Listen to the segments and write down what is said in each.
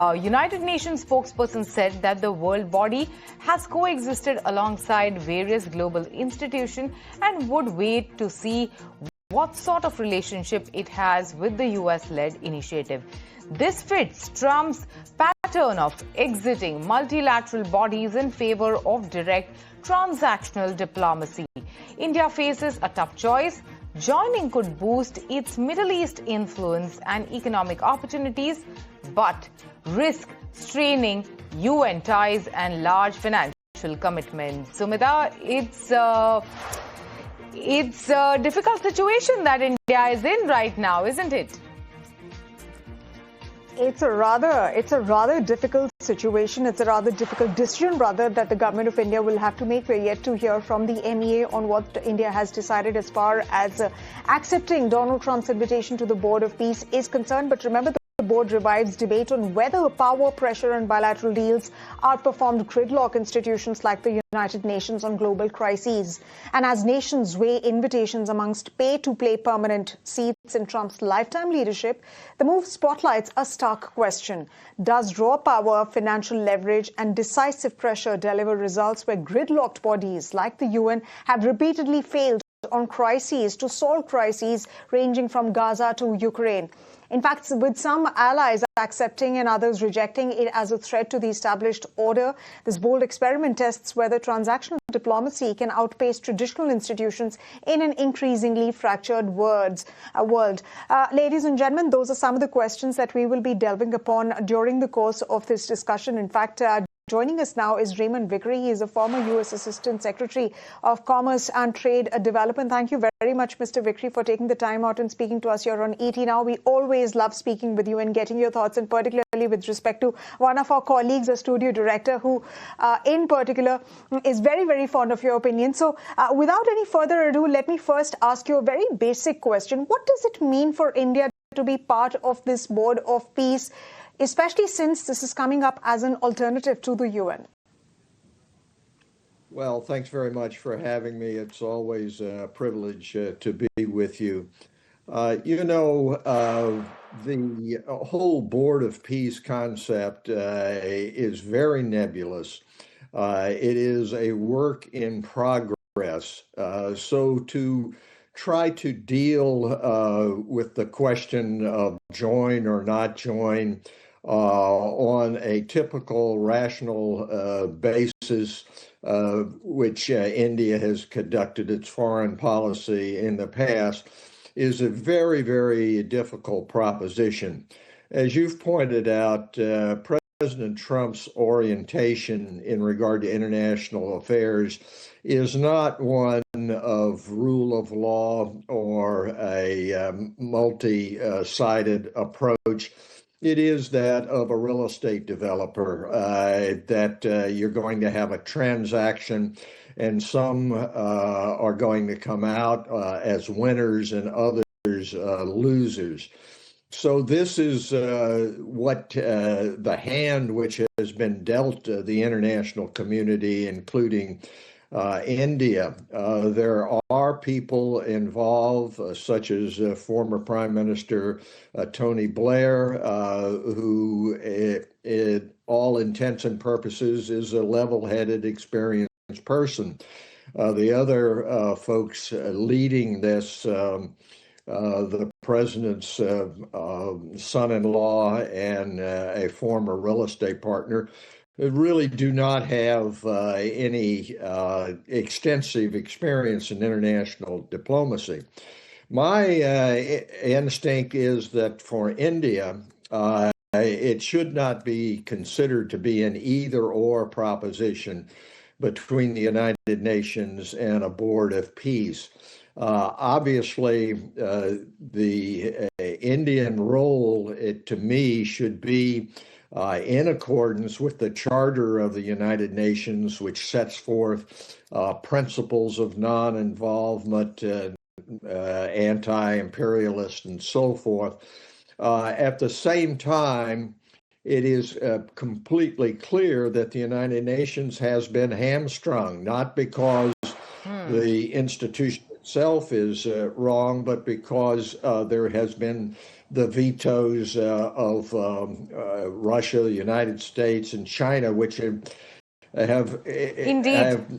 A United Nations spokesperson said that the world body has coexisted alongside various global institutions and would wait to see what sort of relationship it has with the US-led initiative. This fits Trump's pattern of exiting multilateral bodies in favor of direct transactional diplomacy. India faces a tough choice. Joining could boost its Middle East influence and economic opportunities, but risk straining UN ties and large financial commitments. Sumita, it's a difficult situation that India is in right now, isn't it? It's a rather difficult situation. It's a rather difficult decision, rather, that the government of India will have to make. We're yet to hear from the MEA on what India has decided as far as accepting Donald Trump's invitation to the Board of Peace is concerned. But remember, the board revives debate on whether power, pressure and bilateral deals outperformed gridlock institutions like the United Nations on global crises. And as nations weigh invitations amongst pay-to-play permanent seats in Trump's lifetime leadership, the move spotlights a stark question. Does raw power, financial leverage and decisive pressure deliver results where gridlocked bodies like the UN have repeatedly failed on crises to solve crises ranging from Gaza to Ukraine? In fact, with some allies accepting and others rejecting it as a threat to the established order, this bold experiment tests whether transactional diplomacy can outpace traditional institutions in an increasingly fractured world. Ladies and gentlemen, those are some of the questions that we will be delving upon during the course of this discussion. In fact, joining us now is Raymond Vickery. He is a former U.S. Assistant Secretary of Commerce and Trade Development. Thank you very much, Mr. Vickery, for taking the time out and speaking to us here on ET Now. We always love speaking with you and getting your thoughts, and particularly with respect to one of our colleagues, a studio director, who in particular is very, very fond of your opinion. So without any further ado, let me first ask you a very basic question. What does it mean for India to be part of this Board of Peace, especially since this is coming up as an alternative to the UN? Well, thanks very much for having me. It's always a privilege to be with you. The whole Board of Peace concept is very nebulous. It is a work in progress. So to try to deal with the question of join or not join on a typical rational basis, which India has conducted its foreign policy in the past, is a very, very difficult proposition. As you've pointed out, President Trump's orientation in regard to international affairs is not one of rule of law or a multi-sided approach. It is that of a real estate developer, that you're going to have a transaction and some are going to come out as winners and others losers. So this is what the hand which has been dealt the international community, including India. There are people involved, such as former Prime Minister Tony Blair, who, in all intents and purposes, is a level-headed, experienced person. The other folks leading this, the president's son-in-law and a former real estate partner, really do not have any extensive experience in international diplomacy. My instinct is that for India, it should not be considered to be an either-or proposition between the United Nations and a Board of Peace. Obviously, the Indian role, to me, should be in accordance with the Charter of the United Nations, which sets forth principles of non-involvement, anti-imperialist, and so forth. At the same time, it is completely clear that the United Nations has been hamstrung, not because the institution itself is wrong, but because there has been the vetoes of Russia, the United States, and China, which have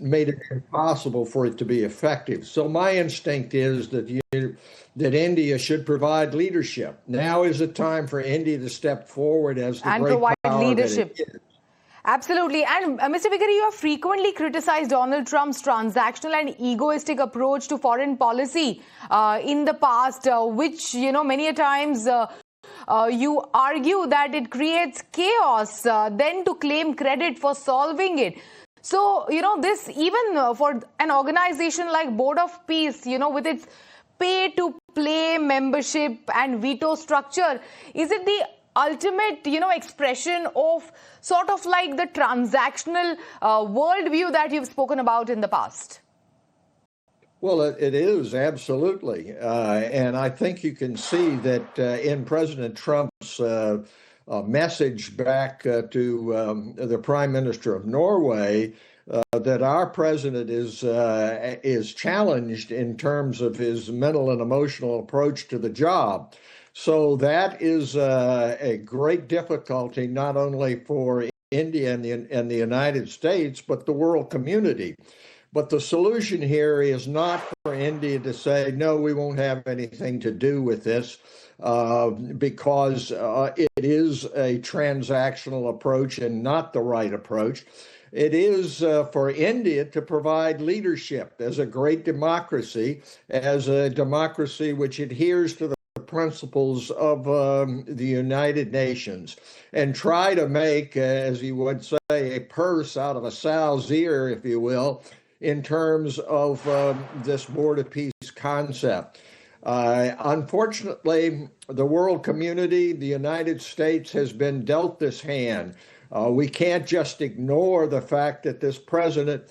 made it impossible for it to be effective. So my instinct is that that India should provide leadership. Now is the time for India to step forward as the great provide power leadership. that it is. Absolutely. And Mr. Vikari, you have frequently criticized Donald Trump's transactional and egoistic approach to foreign policy in the past, which, many a times you argue that it creates chaos, then to claim credit for solving it. So, this even for an organization like Board of Peace, with its pay-to-play membership and veto structure, is it the ultimate, expression of sort of like the transactional worldview that you've spoken about in the past? Well, it is, absolutely. And I think you can see that in President Trump's message back to the Prime Minister of Norway, that our president is challenged in terms of his mental and emotional approach to the job. So that is a great difficulty, not only for India and the United States, but the world community. But the solution here is not for India to say, no, we won't have anything to do with this, because it is a transactional approach and not the right approach. It is for India to provide leadership as a great democracy, as a democracy which adheres to the principles of the United Nations, and try to make, as you would say, a purse out of a sow's ear, if you will, in terms of this Board of Peace concept. Unfortunately, the world community, the United States, has been dealt this hand. We can't just ignore the fact that this president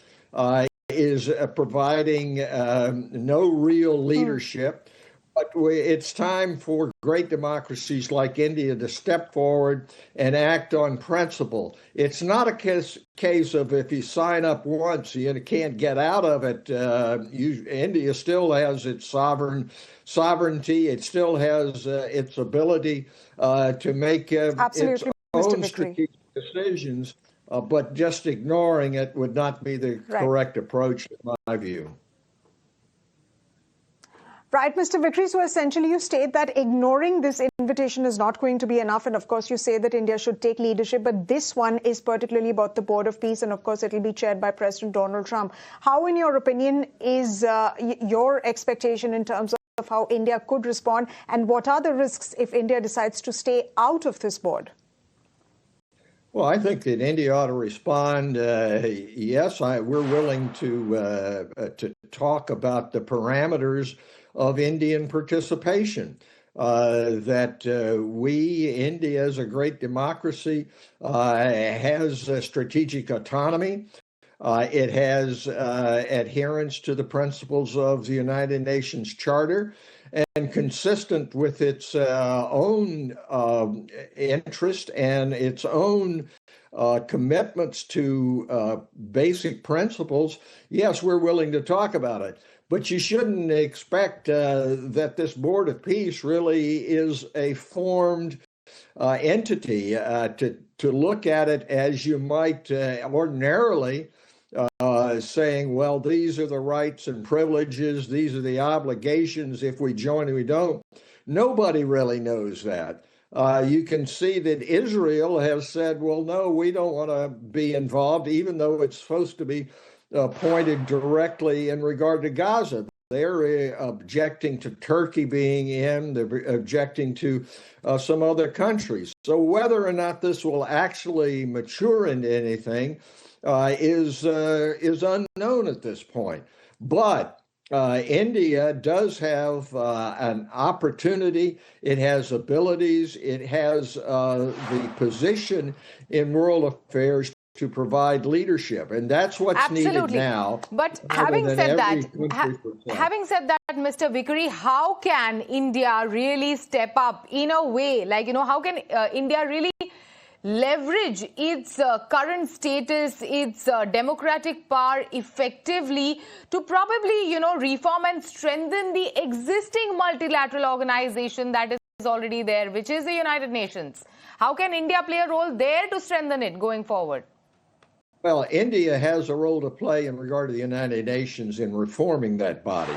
is providing no real leadership. But it's time for great democracies like India to step forward and act on principle. It's not a case of if you sign up once, you can't get out of it. India still has its sovereignty. It still has its ability to make its own strategic decisions. But just ignoring it would not be the correct approach, in my view. Right, Mr. Vikri, so essentially you state that ignoring this invitation is not going to be enough. And of course, you say that India should take leadership. But this one is particularly about the Board of Peace. And of course, it will be chaired by President Donald Trump. How, in your opinion, is your expectation in terms of how India could respond? And what are the risks if India decides to stay out of this board? Well, I think that India ought to respond. Yes, we're willing to talk about the parameters of Indian participation. India as a great democracy, has strategic autonomy. It has adherence to the principles of the United Nations Charter, and consistent with its own interest and its own commitments to basic principles. Yes, we're willing to talk about it. But you shouldn't expect that this Board of Peace really is a formed entity, to look at it as you might ordinarily, saying, well, these are the rights and privileges, these are the obligations if we join and we don't. Nobody really knows that. You can see that Israel has said, well, no, we don't want to be involved, even though it's supposed to be pointed directly in regard to Gaza. They're objecting to Turkey being in, they're objecting to some other countries. So whether or not this will actually mature into anything is unknown at this point. But India does have an opportunity. It has abilities. It has the position in world affairs to provide leadership, and that's what's needed now. But having said that, Mr. Vikari, how can India really step up in a way, like, how can India really leverage its current status, its democratic power effectively to probably, reform and strengthen the existing multilateral organization that is already there, which is the United Nations. How can India play a role there to strengthen it going forward? Well, India has a role to play in regard to the United Nations in reforming that body.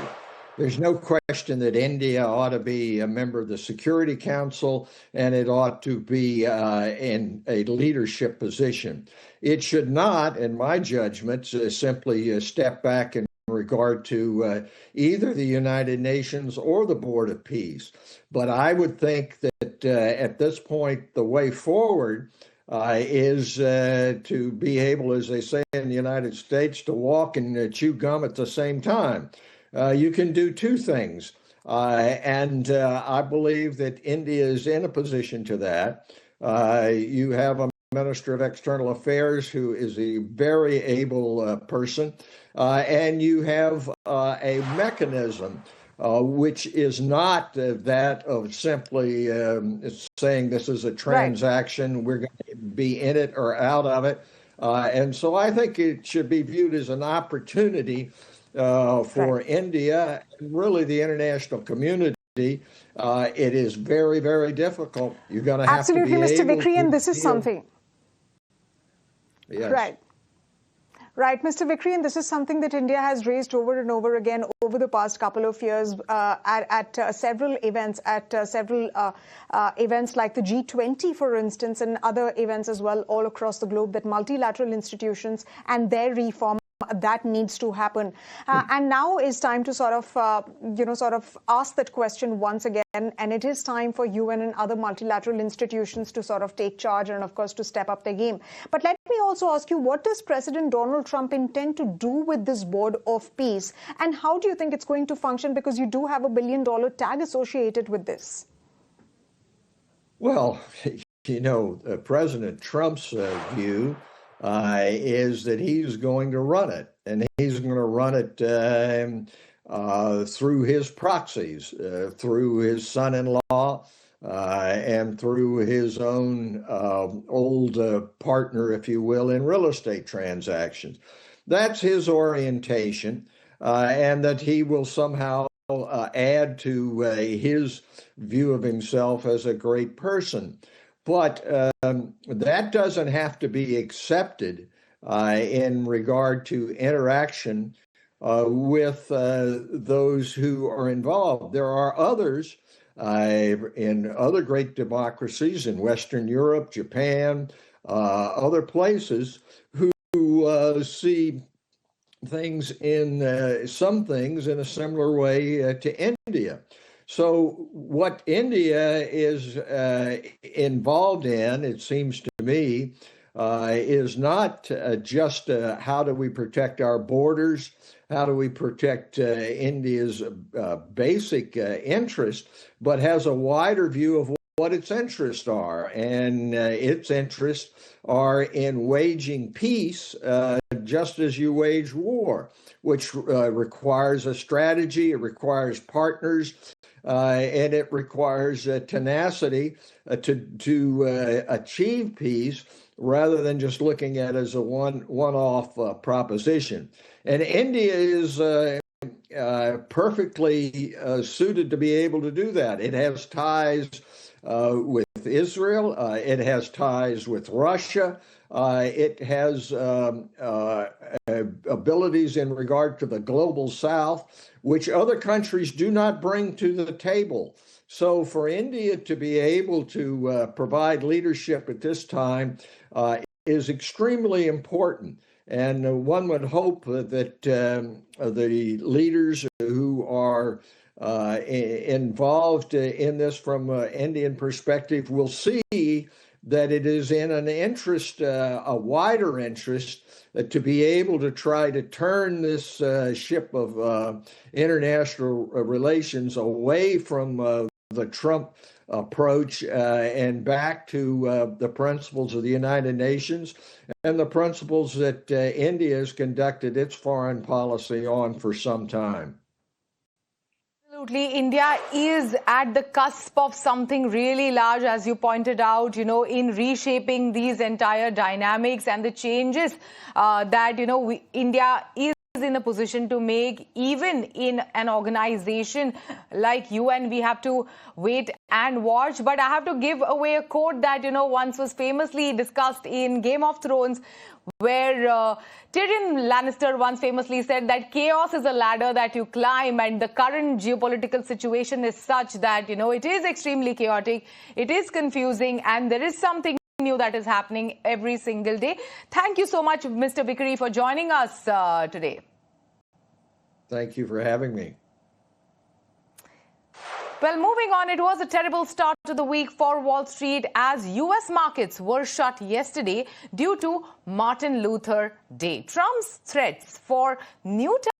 There's no question that India ought to be a member of the Security Council, and it ought to be in a leadership position. It should not, in my judgment, simply step back in regard to either the United Nations or the Board of Peace. But I would think that at this point, the way forward is to be able, as they say in the United States, to walk and chew gum at the same time. You can do two things. And I believe that India is in a position to that. You have a Minister of External Affairs who is a very able person. And you have a mechanism which is not that of simply saying this is a transaction, right, we're going to be in it or out of it. And so I think it should be viewed as an opportunity for right, India, and really the international community. It is very, very difficult. You're going to have absolutely, to be Mr. able Vikri, to and this is deal. something. Yes. Right. Right, Mr. Vikri, and this is something that India has raised over and over again over the past couple of years at several events, events like the G20, for instance, and other events as well all across the globe, that multilateral institutions and their reform, that needs to happen. And now is time to sort of ask that question once again. And it is time for UN and other multilateral institutions to sort of take charge and, of course, to step up their game. But let me also ask you, what does President Donald Trump intend to do with this Board of Peace? And how do you think it's going to function? Because you do have $1 billion tag associated with this. Well, you know, President Trump's view is that he's going to run it, and he's going to run it through his proxies, through his son-in-law, and through his own old partner, if you will, in real estate transactions. That's his orientation, and that he will somehow add to his view of himself as a great person. But that doesn't have to be accepted in regard to interaction with those who are involved. There are others in other great democracies in Western Europe, Japan, other places who see things in some things in a similar way to India. So what India is involved in, it seems to me, is not just how do we protect our borders, how do we protect India's basic interest, but has a wider view of what its interests are. And its interests are in waging peace just as you wage war, which requires a strategy, it requires partners, and it requires tenacity to achieve peace rather than just looking at it as a one-off proposition. And India is perfectly suited to be able to do that. It has ties with Israel. It has ties with Russia. It has abilities in regard to the global South, which other countries do not bring to the table. So for India to be able to provide leadership at this time is extremely important. And one would hope that the leaders who are involved in this from an Indian perspective will see that it is in an interest, a wider interest, to be able to try to turn this ship of international relations away from the Trump approach and back to the principles of the United Nations and the principles that India has conducted its foreign policy on for some time. Absolutely. India is at the cusp of something really large, as you pointed out, in reshaping these entire dynamics and the changes that, India is in a position to make. Even in an organization like UN, we have to wait and watch. But I have to give away a quote that, once was famously discussed in Game of Thrones, where Tyrion Lannister once famously said that chaos is a ladder that you climb, and the current geopolitical situation is such that, it is extremely chaotic, it is confusing, and there is something new that is happening every single day. Thank you so much, Mr. Bikri, for joining us today. Thank you for having me. Well, moving on, it was a terrible start to the week for Wall Street as U.S. markets were shut yesterday due to Martin Luther Day. Trump's threats for new